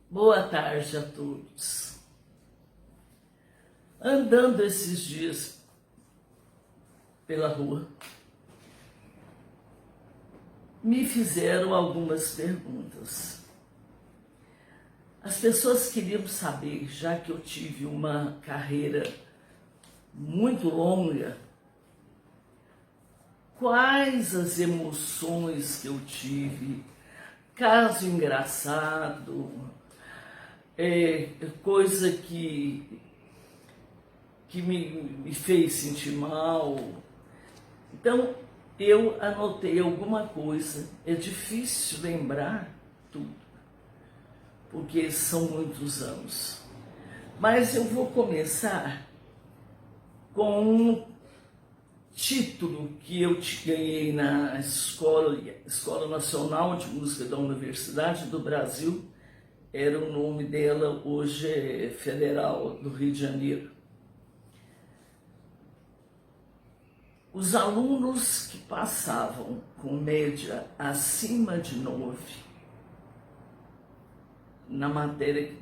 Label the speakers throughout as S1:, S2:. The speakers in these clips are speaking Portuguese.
S1: Boa tarde a todos. Andando esses dias pela rua, me fizeram algumas perguntas. As pessoas queriam saber, já que eu tive uma carreira muito longa, quais as emoções que eu tive, caso engraçado, coisa que me fez sentir mal. Então, eu anotei alguma coisa. É difícil lembrar tudo, porque são muitos anos. Mas eu vou começar com um título que eu ganhei na Escola Nacional de Música da Universidade do Brasil. Era o nome dela, hoje é Federal do Rio de Janeiro. Os alunos que passavam com média acima de 9 na matéria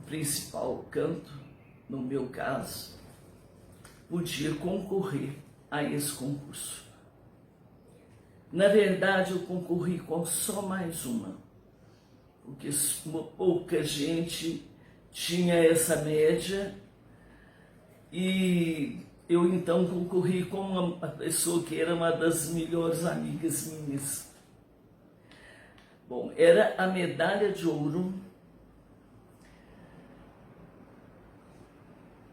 S1: principal, canto, no meu caso, podia concorrer a esse concurso. Na verdade, eu concorri com só mais uma, porque pouca gente tinha essa média, e eu então concorri com uma pessoa que era uma das melhores amigas minhas. Bom, era a medalha de ouro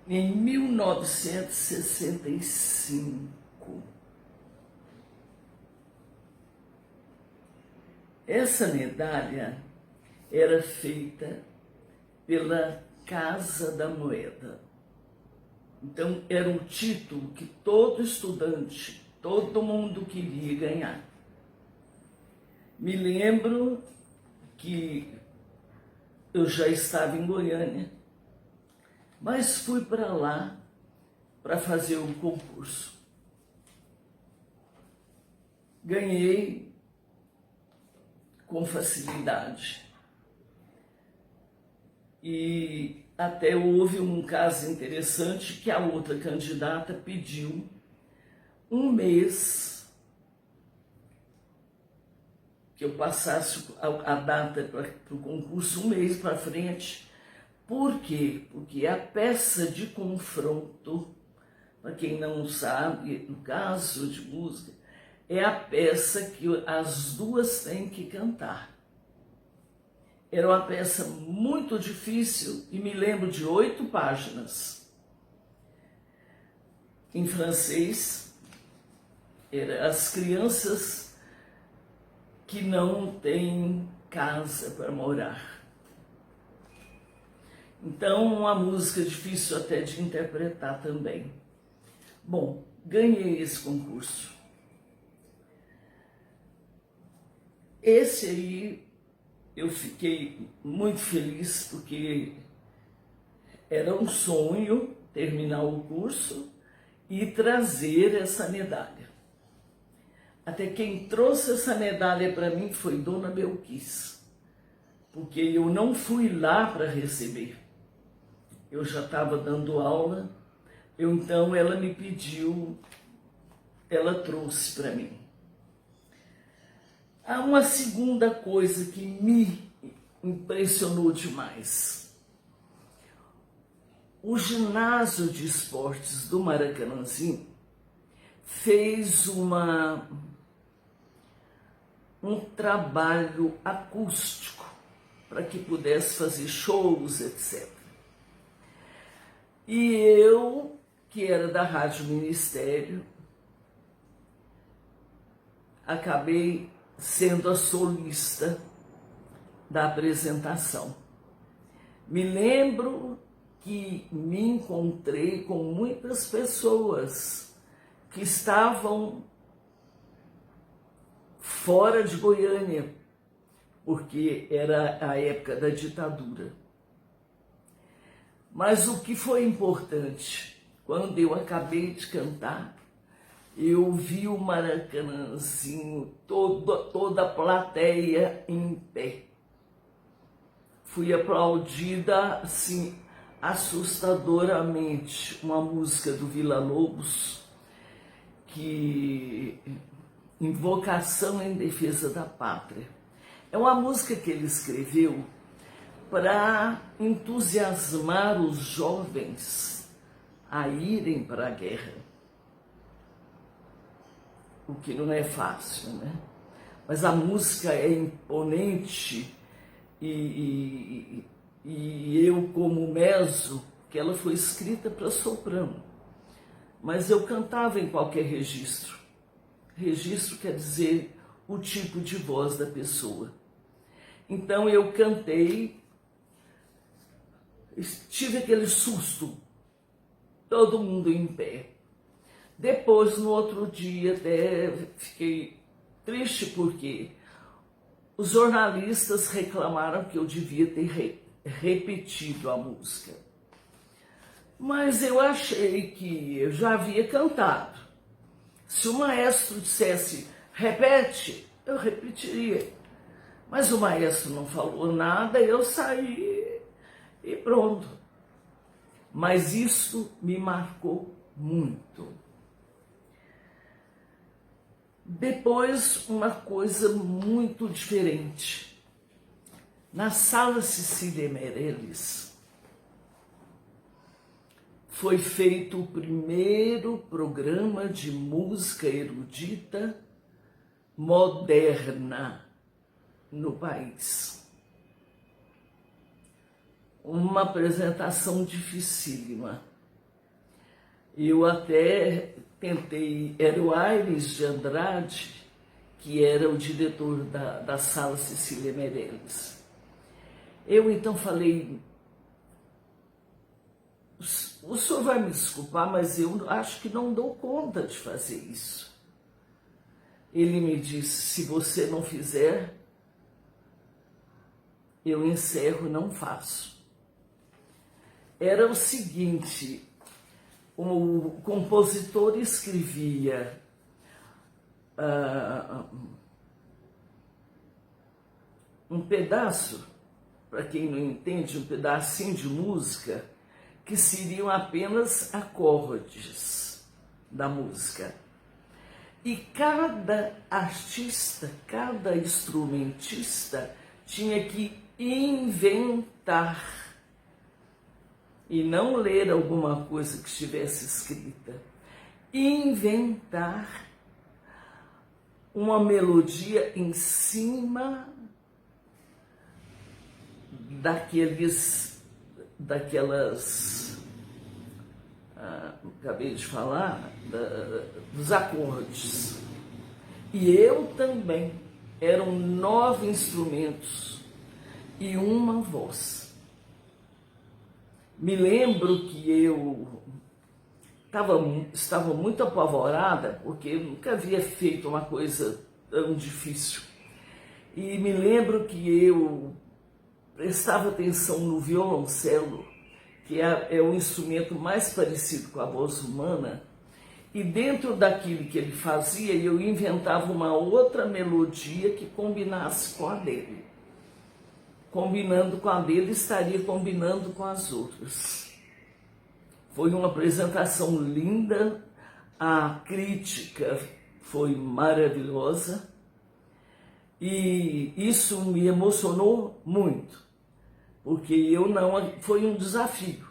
S1: em 1965. Essa medalha era feita pela Casa da Moeda. Então, era um título que todo estudante, todo mundo queria ganhar. Me lembro que eu já estava em Goiânia, mas fui para lá para fazer o concurso. Ganhei com facilidade. E até houve um caso interessante que a outra candidata pediu um mês que eu passasse a data para o concurso, um mês para frente. Por quê? Porque a peça de confronto, para quem não sabe, no caso de música, é a peça que as duas têm que cantar. Era uma peça muito difícil e me lembro de 8 páginas. Em francês, era as crianças que não têm casa para morar. Então, uma música difícil até de interpretar também. Bom, ganhei esse concurso. Esse aí eu fiquei muito feliz, porque era um sonho terminar o curso e trazer essa medalha. Até quem trouxe essa medalha para mim foi Dona Belquis, porque eu não fui lá para receber. Eu já estava dando aula, então ela me pediu, ela trouxe para mim. Há uma segunda coisa que me impressionou demais. O ginásio de esportes do Maracanãzinho fez um trabalho acústico para que pudesse fazer shows, etc. E eu, que era da Rádio Ministério, acabei sendo a solista da apresentação. Me lembro que me encontrei com muitas pessoas que estavam fora de Goiânia, porque era a época da ditadura. Mas o que foi importante, quando eu acabei de cantar, eu vi o Maracanãzinho, toda a plateia em pé. fui aplaudida assim assustadoramente, uma música do Villa-Lobos, que Invocação em Defesa da Pátria. É uma música que ele escreveu para entusiasmar os jovens a irem para a guerra. O que não é fácil, né? Mas a música é imponente e eu, como meso, que ela foi escrita para soprano. Mas eu cantava em qualquer registro. Registro quer dizer o tipo de voz da pessoa. Então eu cantei, tive aquele susto, todo mundo em pé. Depois, no outro dia, até fiquei triste porque os jornalistas reclamaram que eu devia ter repetido a música. Mas eu achei que eu já havia cantado. Se o maestro dissesse, repete, eu repetiria. Mas o maestro não falou nada, eu saí e pronto. Mas isso me marcou muito. Depois, uma coisa muito diferente. Na Sala Cecília Meirelles, foi feito o primeiro programa de música erudita moderna no país. Uma apresentação dificílima. Eu até tentei, era o Aires de Andrade, que era o diretor da Sala Cecília Meirelles. Eu então falei, o senhor vai me desculpar, mas eu acho que não dou conta de fazer isso. Ele me disse, se você não fizer, eu encerro e não faço. Era o seguinte, o compositor escrevia um pedaço, para quem não entende, um pedacinho de música, que seriam apenas acordes da música. E cada artista, cada instrumentista tinha que inventar e não ler alguma coisa que estivesse escrita. Inventar uma melodia em cima acabei de falar, dos acordes. E eu também. Eram 9 instrumentos e uma voz. Me lembro que eu estava muito apavorada, porque eu nunca havia feito uma coisa tão difícil. E me lembro que eu prestava atenção no violoncelo, que é o instrumento mais parecido com a voz humana, e dentro daquilo que ele fazia, eu inventava uma outra melodia que combinasse com a dele. Combinando com a dele, estaria combinando com as outras. Foi uma apresentação linda, a crítica foi maravilhosa, e isso me emocionou muito, porque foi um desafio.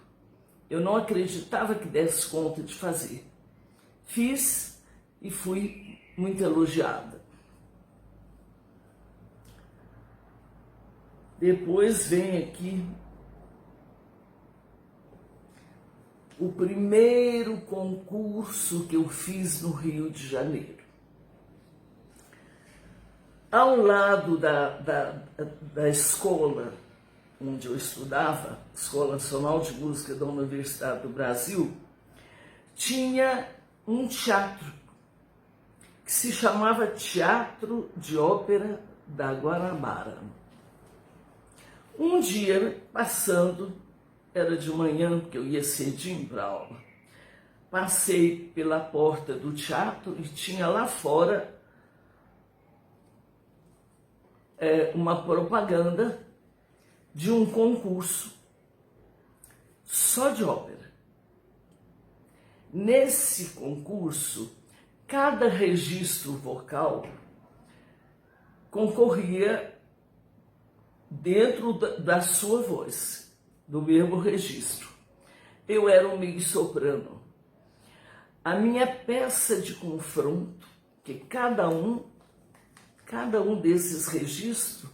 S1: Eu não acreditava que desse conta de fazer. Fiz e fui muito elogiada. Depois vem aqui o primeiro concurso que eu fiz no Rio de Janeiro. Ao lado da escola onde eu estudava, Escola Nacional de Música da Universidade do Brasil, tinha um teatro que se chamava Teatro de Ópera da Guanabara. Um dia, passando, era de manhã, porque eu ia cedinho para a aula, passei pela porta do teatro e tinha lá fora uma propaganda de um concurso só de ópera. Nesse concurso, cada registro vocal concorria dentro da sua voz, do mesmo registro. Eu era um meio-soprano. A minha peça de confronto, que cada um desses registros,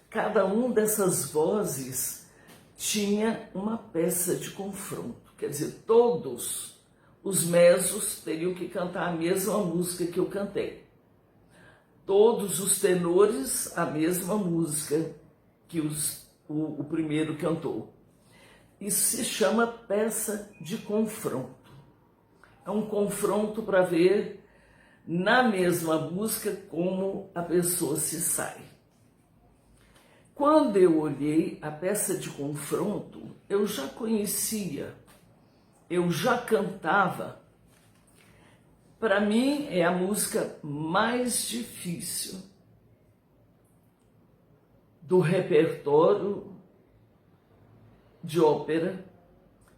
S1: cada um dessas vozes tinha uma peça de confronto. Quer dizer, todos os mesos teriam que cantar a mesma música que eu cantei. Todos os tenores, a mesma música que o primeiro cantou. Isso se chama peça de confronto. É um confronto para ver na mesma música como a pessoa se sai. Quando eu olhei a peça de confronto, eu já conhecia, eu já cantava. Para mim é a música mais difícil do repertório de ópera,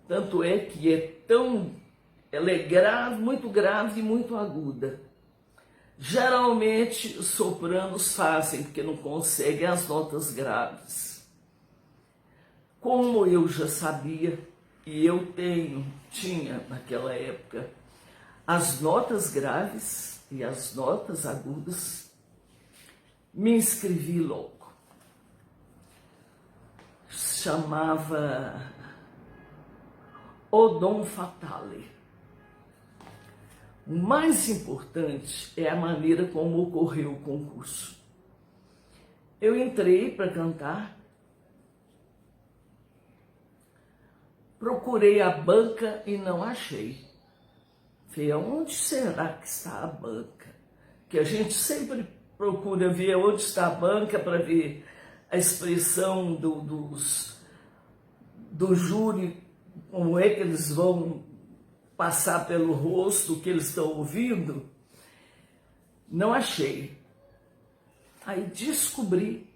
S1: tanto é que ela é grave, muito grave e muito aguda. Geralmente os sopranos fazem, porque não conseguem as notas graves. Como eu já sabia, e eu tinha naquela época as notas graves e as notas agudas, me inscrevi logo. Chamava O Don Fatale. O mais importante é a maneira como ocorreu o concurso. Eu entrei para cantar, procurei a banca e não achei. Falei, onde será que está a banca? Que a gente sempre procura ver onde está a banca para ver a expressão do júri, como é que eles vão passar pelo rosto o que eles estão ouvindo. Não achei. Aí descobri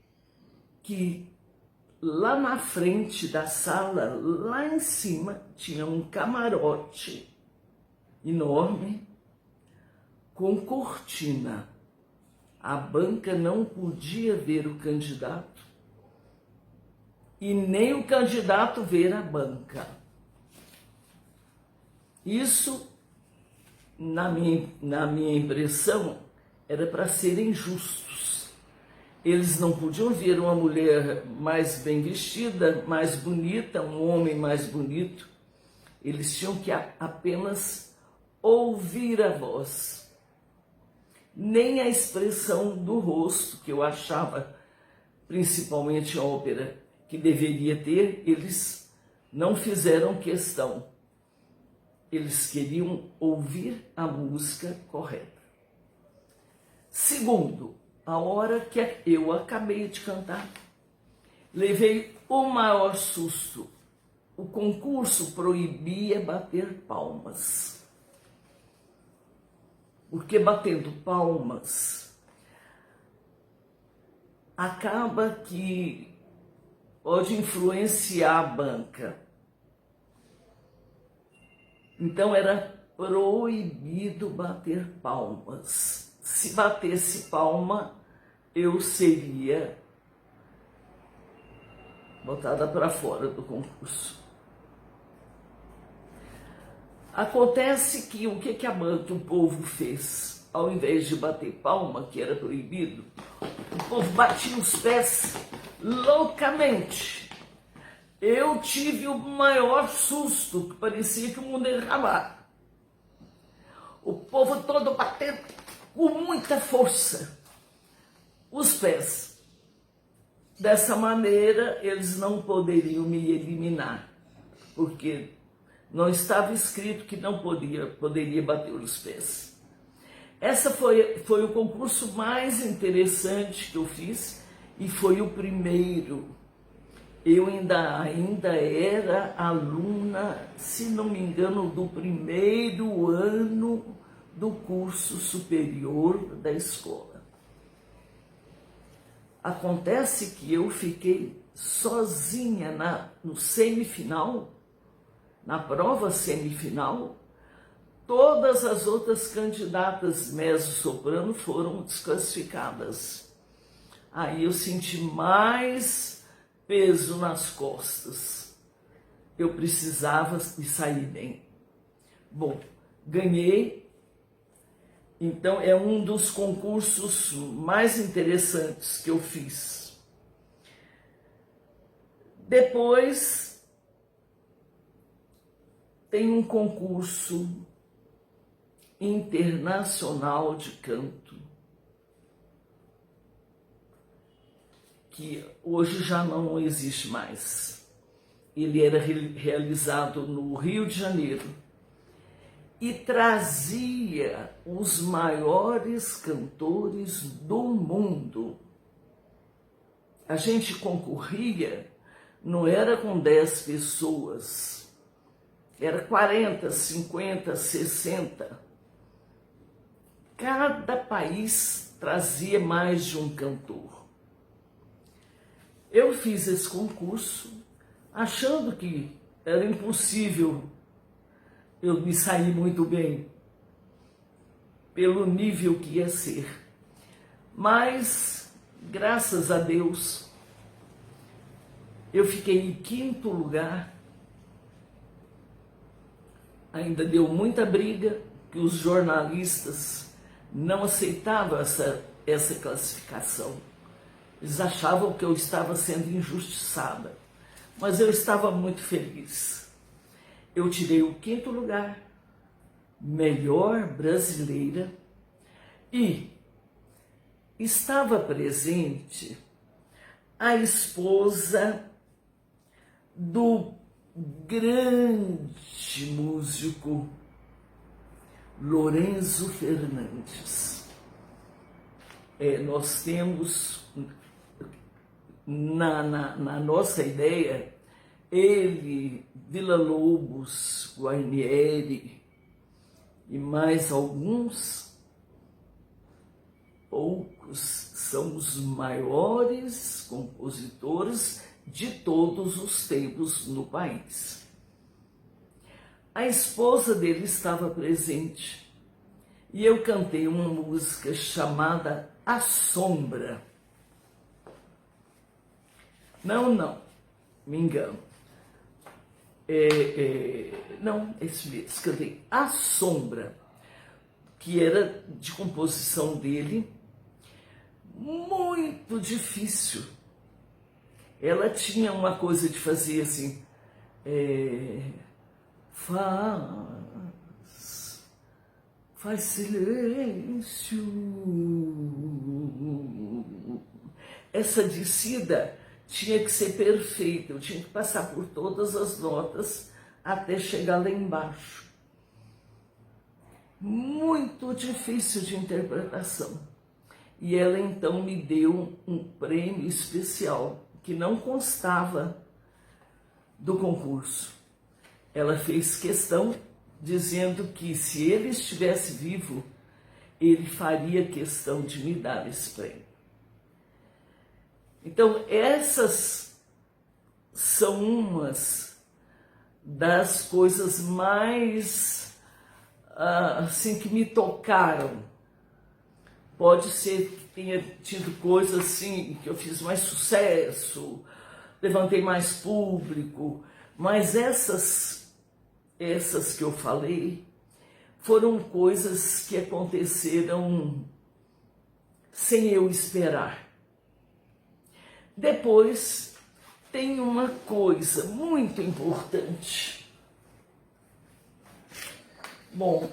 S1: que lá na frente da sala, lá em cima, tinha um camarote enorme com cortina. A banca não podia ver o candidato e nem o candidato ver a banca. Isso, na minha impressão, era para serem justos. Eles não podiam ver uma mulher mais bem vestida, mais bonita, um homem mais bonito. Eles tinham que apenas ouvir a voz. Nem a expressão do rosto, que eu achava, principalmente em ópera, que deveria ter, eles não fizeram questão. Eles queriam ouvir a música correta. Segundo, a hora que eu acabei de cantar, levei o maior susto. O concurso proibia bater palmas. Porque batendo palmas, acaba que pode influenciar a banca. Então era proibido bater palmas. Se batesse palma, eu seria botada para fora do concurso. Acontece que o que a banca, o povo fez? Ao invés de bater palma, que era proibido, o povo batia os pés loucamente. Eu tive o maior susto, que parecia que o mundo ia acabar. O povo todo batendo com muita força os pés. Dessa maneira, eles não poderiam me eliminar, porque não estava escrito que não poderia bater os pés. Essa foi o concurso mais interessante que eu fiz e foi o primeiro. Eu ainda era aluna, se não me engano, do primeiro ano do curso superior da escola. Acontece que eu fiquei sozinha no semifinal, na prova semifinal. Todas as outras candidatas mezzo-soprano foram desclassificadas. Aí eu senti mais peso nas costas. Eu precisava me sair bem. Bom, ganhei. Então é um dos concursos mais interessantes que eu fiz. Depois tem um concurso internacional de canto, que hoje já não existe mais. Ele era realizado no Rio de Janeiro e trazia os maiores cantores do mundo. A gente concorria, não era com 10 pessoas, era 40, 50, 60. Cada país trazia mais de um cantor. Eu fiz esse concurso achando que era impossível eu me sair muito bem, pelo nível que ia ser. Mas, graças a Deus, eu fiquei em 5º lugar. Ainda deu muita briga, que os jornalistas não aceitavam essa classificação. Eles achavam que eu estava sendo injustiçada, mas eu estava muito feliz. Eu tirei o 5º lugar, melhor brasileira, e estava presente a esposa do grande músico Lorenzo Fernandes. Nós temos na nossa ideia ele, Villa-Lobos, Guarnieri e mais alguns, poucos, são os maiores compositores de todos os tempos no país. A esposa dele estava presente e eu cantei uma música chamada A Sombra. Não, me engano. Não, esse mesmo, cantei A Sombra, que era de composição dele, muito difícil. Ela tinha uma coisa de fazer assim, faz silêncio. Essa descida tinha que ser perfeita, eu tinha que passar por todas as notas até chegar lá embaixo. Muito difícil de interpretação. E ela então me deu um prêmio especial, que não constava do concurso. Ela fez questão, dizendo que se ele estivesse vivo, ele faria questão de me dar esse prêmio. Então, essas são umas das coisas mais assim que me tocaram. Pode ser que tenha tido coisas assim que eu fiz mais sucesso, levantei mais público, mas essas que eu falei foram coisas que aconteceram sem eu esperar. Depois tem uma coisa muito importante. Bom,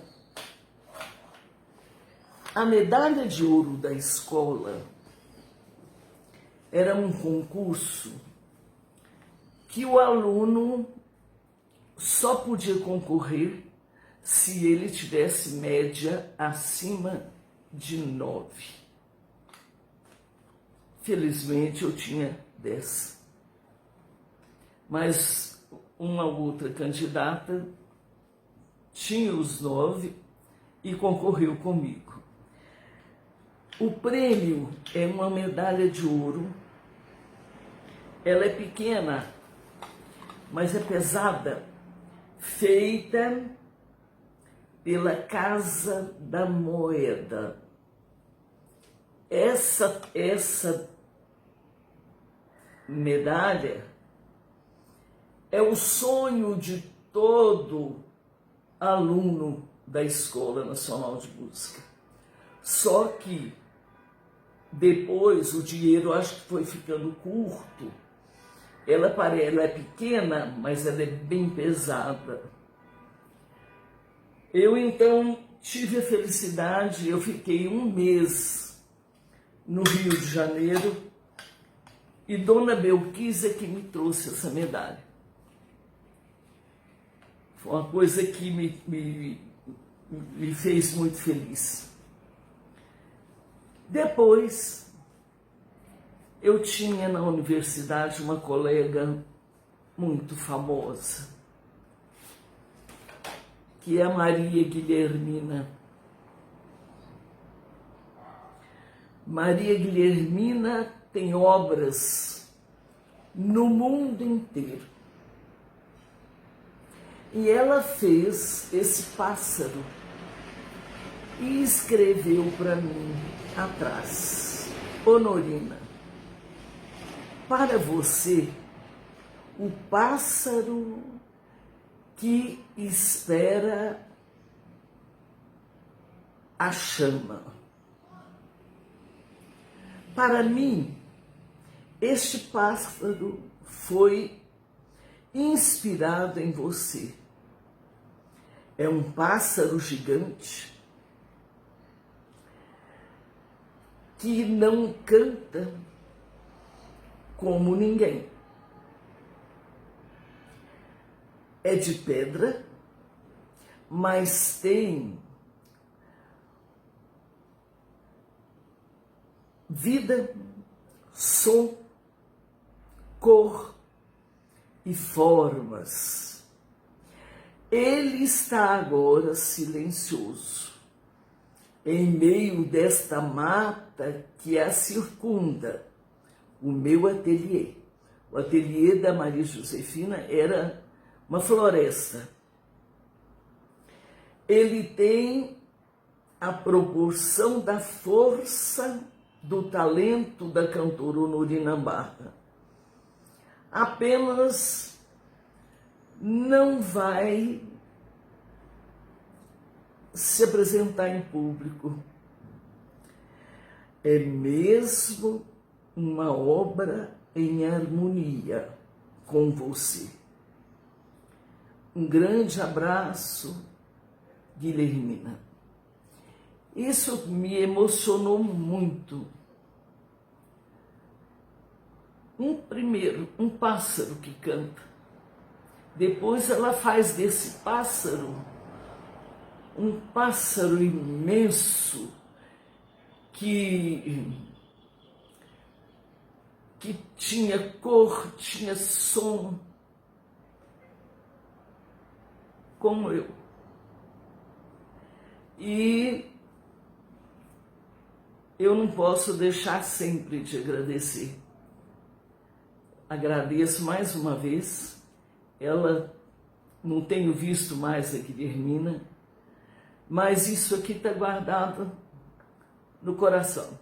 S1: a medalha de ouro da escola era um concurso que o aluno só podia concorrer se ele tivesse média acima de 9. Felizmente eu tinha 10. Mas uma outra candidata tinha os 9 e concorreu comigo. O prêmio é uma medalha de ouro. Ela é pequena, mas é pesada, feita pela Casa da Moeda. Essa medalha é o sonho de todo aluno da Escola Nacional de Música. Só que depois o dinheiro acho que foi ficando curto. Ela é pequena, mas ela é bem pesada. Eu então tive a felicidade, eu fiquei um mês no Rio de Janeiro e Dona Belquisa que me trouxe essa medalha. Foi uma coisa que me fez muito feliz. Depois, eu tinha na universidade uma colega muito famosa, que é a Maria Guilhermina. Maria Guilhermina tem obras no mundo inteiro. E ela fez esse pássaro e escreveu para mim atrás: Honorina, para você, o pássaro que espera a chama. Para mim, este pássaro foi inspirado em você. É um pássaro gigante que não canta como ninguém. É de pedra, mas tem vida, som, cor e formas. Ele está agora silencioso, em meio desta mata que a circunda, o meu ateliê. O ateliê da Maria Josefina era uma floresta. Ele tem a proporção da força do talento da cantora Honorina Barra. Apenas não vai se apresentar em público. É mesmo uma obra em harmonia com você. Um grande abraço, Guilhermina. Isso me emocionou muito. Um pássaro que canta. Depois ela faz desse pássaro um pássaro imenso que tinha cor, tinha som, como eu. E eu não posso deixar sempre de agradecer. Agradeço mais uma vez. Ela, não tenho visto mais a Guilhermina, mas isso aqui está guardado no coração.